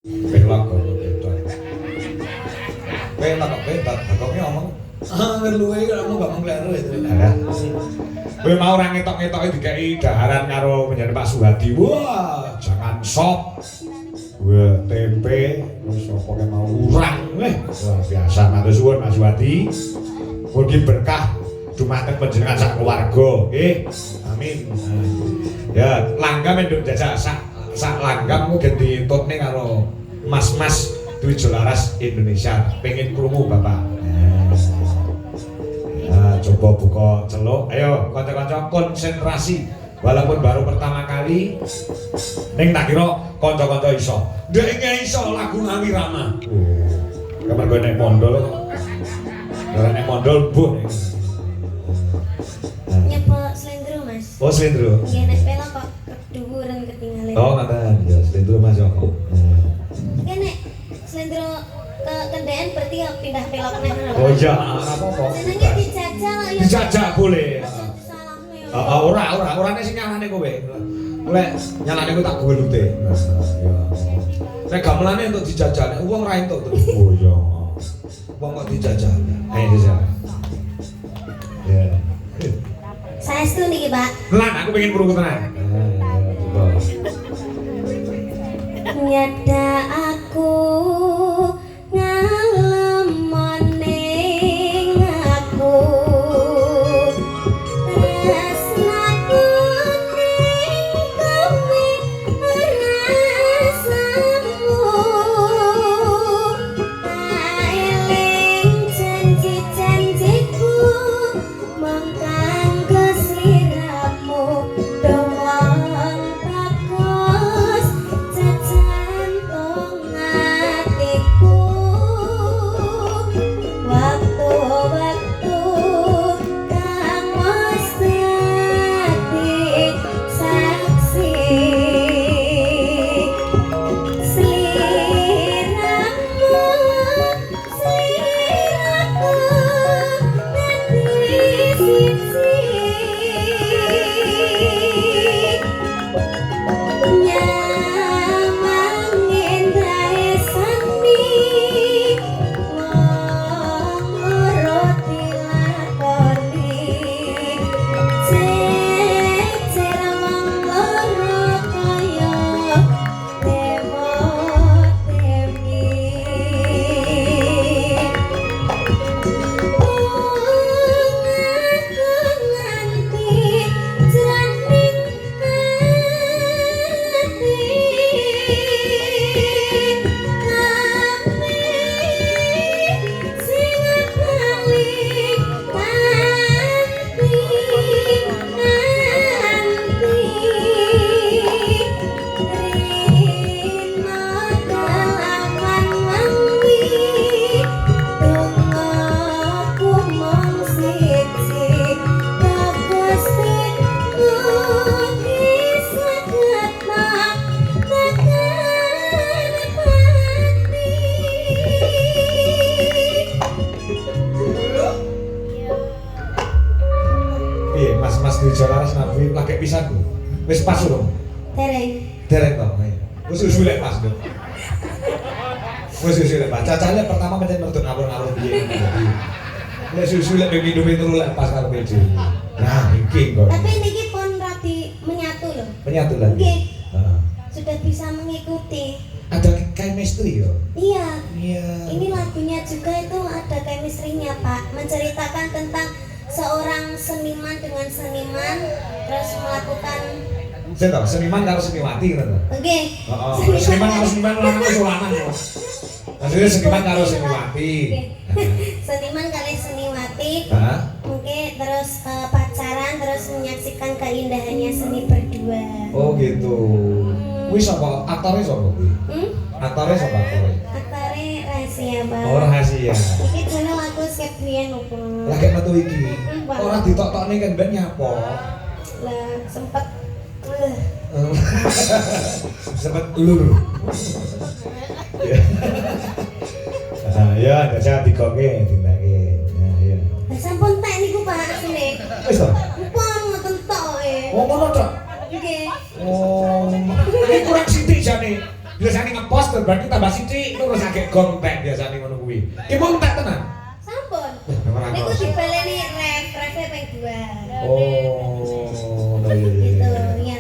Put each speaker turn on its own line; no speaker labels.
Pelok kok beda. Pelok kok beda, bakoknya ngomong. Ngeluwe kok ngomong gak kleru itu. Kowe mau ora ngetok-ngetoke dikai daharan karo penjane Pak Suhadi. Wah, jangan sop. Wah, tempe terus apa mau urang. Wah, biasa matur suwun Mas Suhadi. Mugi berkah dumateng panjenengan sak keluarga, nggih. Amin. Ya, langgam nduk jajak sak langgam mungkin ditutne karo mas-mas Dwi Jolaras Indonesia. Pengen krungu Bapak. Coba buka celuk. Ayo kanca-kanca konsentrasi. Walaupun baru pertama kali ning tak kira kanca-kanca iso. Ndek iso lagu Nawi Rama. Kamar gue nek mondol kok. Ora nek mondol buh.
Nyepo slendro Mas.
Oh slendro.
Nggih nek pela kok keduwuran ketinggalan.
Oh ngoten. Ya slendro Mas kok.
Nggih nek slendro ke kendaraan berarti ya pindah pelok neh lho.
Oh iya, apa-apa.
Senenge dijajal ya.
Dijajal boleh.
Salahne.
Ora nek sing nyalane kowe. Lek nyalane kowe tak golute. Ya. Nek gamelane untuk dijajal, nek wong ra entuk terus. Oh iya. Wong kok dijajal. Ayo dijajal. Ya.
Saestu niki, Pak.
Lan aku pengen krungu tenan.
Nyada aku ngalem maning aku tresnaku ning kowe rasamu eling janji-janjiku mengkanggo sliramu dongong bagus jajan tong atiku waktu-waktu kang mesti saksi sliramu sliraku dadi siji nyamangin dae sani ngoroti lakoni jejer wong loro kaya temo temi nganti jroning
Piye Mas-mas Dwi Jolaras nabi lagi pisan ku. Wis pas lho. Dereng to. Wis usulek pas lho. Wis usulek pas. Cacane pertama pancen mertut ngawur-ngawur piye. Nek usulek ping pindho turu lek pas karo PD. Nah, iki kok.
Tapi niki pun radi menyatu loh.
Menyatu lagi.
Nggih.
Heeh.
Sudah bisa mengikuti.
Ada chemistry ya.
Iya.
Iya.
Ini lagunya juga itu ada chemistry-nya, Pak. Menceritakan tentang seorang seniman dengan seniman terus melakukan
Saya tahu seniman karo seniwati gitu.
oke.
Seniman karo seniman lanang wis lanang kok. Maksudnya seniman karo seniwati.
Seniman kali seniwati.
Hah?
Oke, terus pacaran terus menyaksikan keindahannya seni berdua.
Oh gitu. Wis sapa aktore sapa kuwi? Aktore sapa aktore?
Aktore rahasia, Pak.
Oh rahasia.
Iki jane lagu Skebrian opo?
Lagi metu iki. Ora ditok-tokne kan ben nyapa.
Lah sempet
Sempet ulur. Ya, ada saya dikoke tindake. Ya, ya.
Lah sampun tak niku Pak asline.
Wis to?
Mumpung ngoten tok e.
Oh, ngono to?
Nggih.
Oh, ini kurang sithik jane. Biasane ngepost to berarti tambah sithik terus agek gontek biasane ngono kuwi. Ki mung tak tenan.
Sampun.
Ora
Niku
ngerasa.
dipeleni ref ping 2.
Oh.